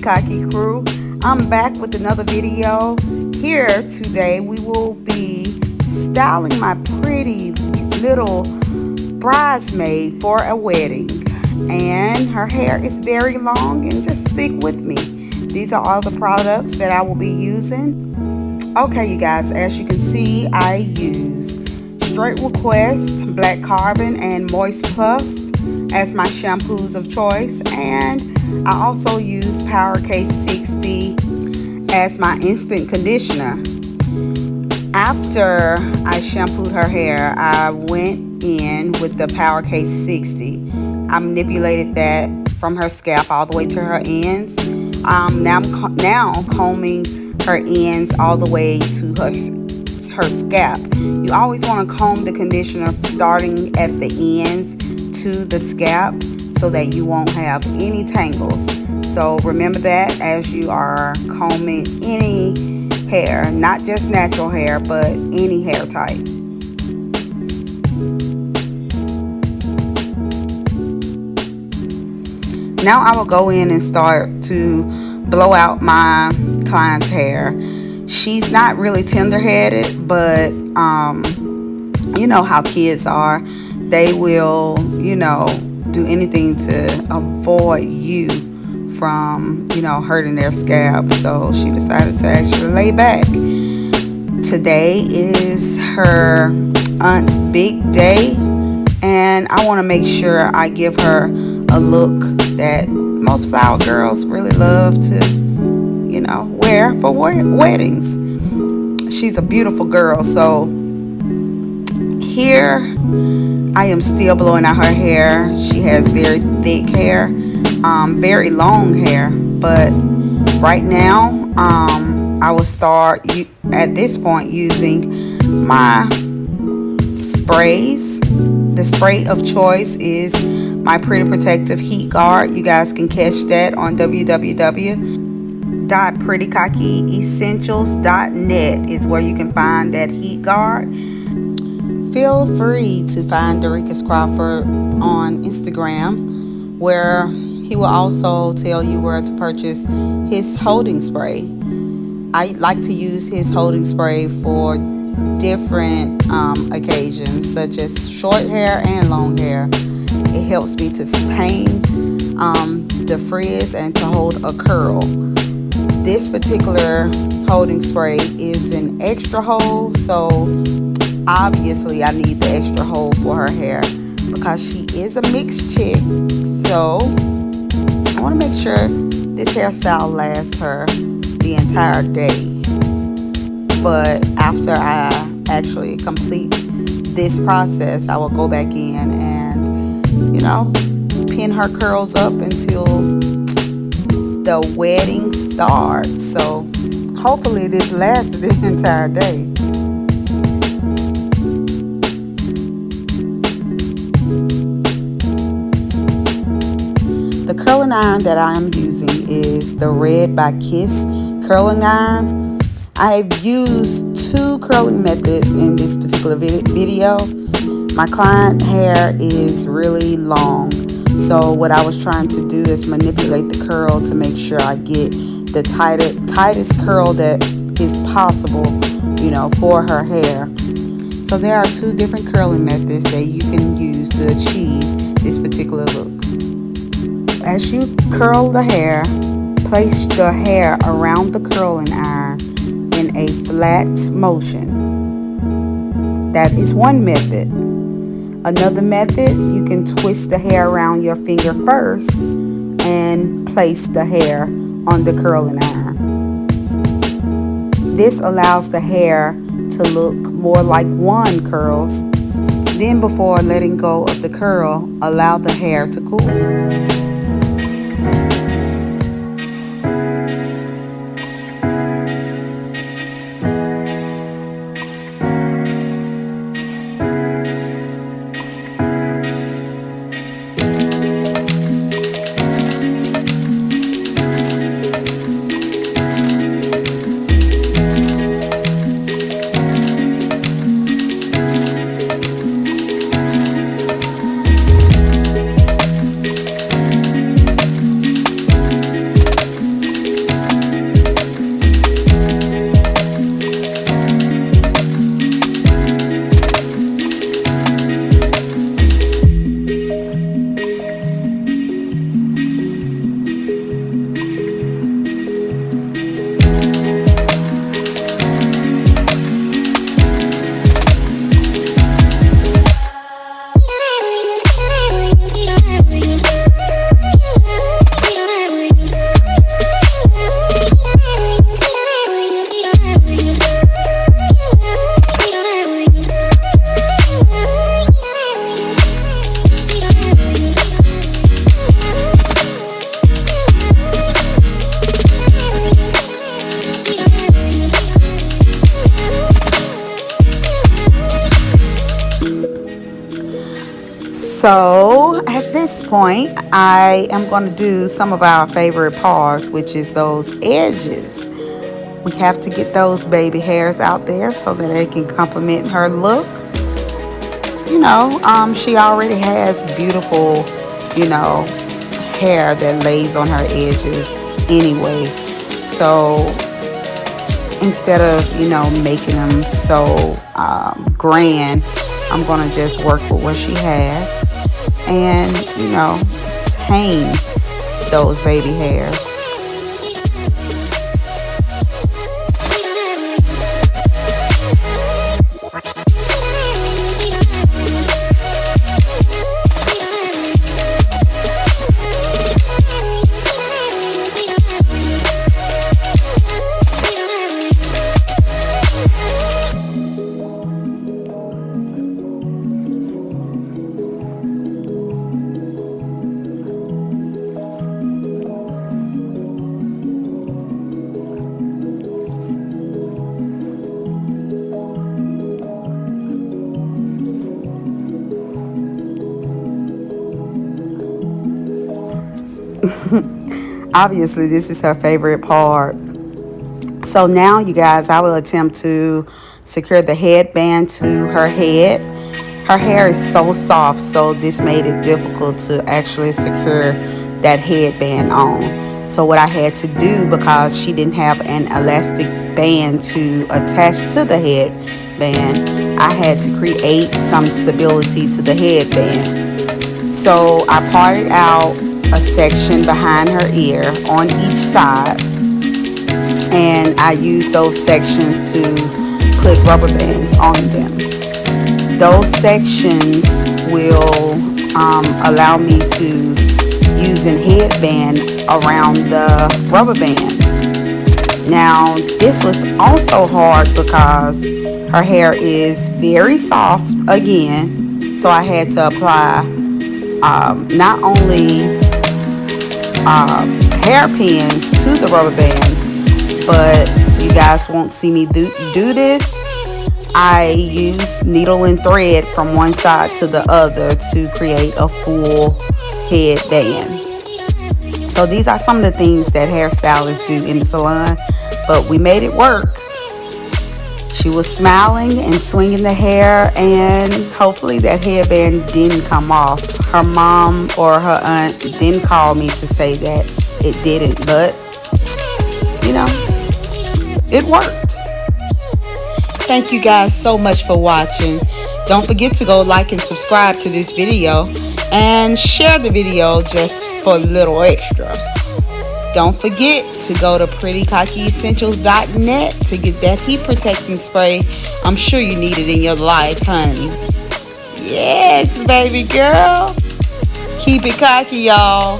Cocky crew. I'm back with another video. Here today we will be styling my pretty little bridesmaid for a wedding. And her hair is very long, and just stick with me. These are all the products that I will be using. Okay, you guys, as you can see, I use Straight Request, Black Carbon, and Moist Plus as my shampoos of choice, and I also use Power K60 as my instant conditioner. After I shampooed her hair, I went in with the Power K60. I manipulated that from her scalp all the way to her ends. Now I'm combing her ends all the way to her scalp. You always want to comb the conditioner starting at the ends to the scalp so that you won't have any tangles. So remember that as you are combing any hair, not just natural hair, but any hair type. Now I will go in and start to blow out my client's hair. She's not really tender-headed, but you know how kids are. They will, do anything to avoid you from, hurting their scalp. So she decided to actually lay back. Today is her aunt's big day, and I want to make sure I give her a look that most flower girls really love to, wear for weddings. She's a beautiful girl. So here I am still blowing out her hair. She has very thick hair, very long hair, but right now I will start at this point using my sprays. The spray of choice is my Pretty Protective Heat Guard. You guys can catch that on www.prettycockyessentials.net is where you can find that heat guard. Feel free to find Darius Crawford on Instagram, where he will also tell you where to purchase his holding spray. I like to use his holding spray for different occasions, such as short hair and long hair. It helps me to tame the frizz and to hold a curl. This particular holding spray is an extra hold, so obviously I need the extra hold for her hair because she is a mixed chick. So I want to make sure this hairstyle lasts her the entire day. But after I actually complete this process, I will go back in and pin her curls up until the wedding starts. So hopefully this lasts the entire day. The curling iron that I am using is the Red by Kiss curling iron. I've used two curling methods in this particular video. My client hair is really long, so what I was trying to do is manipulate the curl to make sure I get the tightest curl that is possible, for her hair. So there are two different curling methods that you can use to achieve this particular look. As you curl the hair, place the hair around the curling iron in a flat motion. That is one method. Another method, you can twist the hair around your finger first and place the hair on the curling iron. This allows the hair to look more like one curls. Then before letting go of the curl, allow the hair to cool. So at this point, I am going to do some of our favorite parts, which is those edges. We have to get those baby hairs out there so that they can complement her look. She already has beautiful, hair that lays on her edges anyway. So instead of, making them so grand, I'm going to just work with what she has and, tame those baby hairs. Obviously, this is her favorite part. So now, you guys, I will attempt to secure the headband to her head. Her hair is so soft, so this made it difficult to actually secure that headband on. So what I had to do, because she didn't have an elastic band to attach to the headband, I had to create some stability to the headband. So I parted out a section behind her ear on each side, and I used those sections to put rubber bands on them. Those sections will allow me to use a headband around the rubber band. Now, this was also hard because her hair is very soft again, so I had to apply not only hairpins to the rubber band, but you guys won't see me do this. I use needle and thread from one side to the other to create a full headband. So these are some of the things that hairstylists do in the salon, but we made it work. She was smiling and swinging the hair, and hopefully that headband didn't come off. Her mom or her aunt didn't call me to say that it didn't, but it worked. Thank you guys so much for watching. Don't forget to go like and subscribe to this video and share the video just for a little extra. Don't forget to go to prettycockyessentials.net to get that heat protecting spray. I'm sure you need it in your life, honey. Yes, baby girl. Keep it cocky, y'all.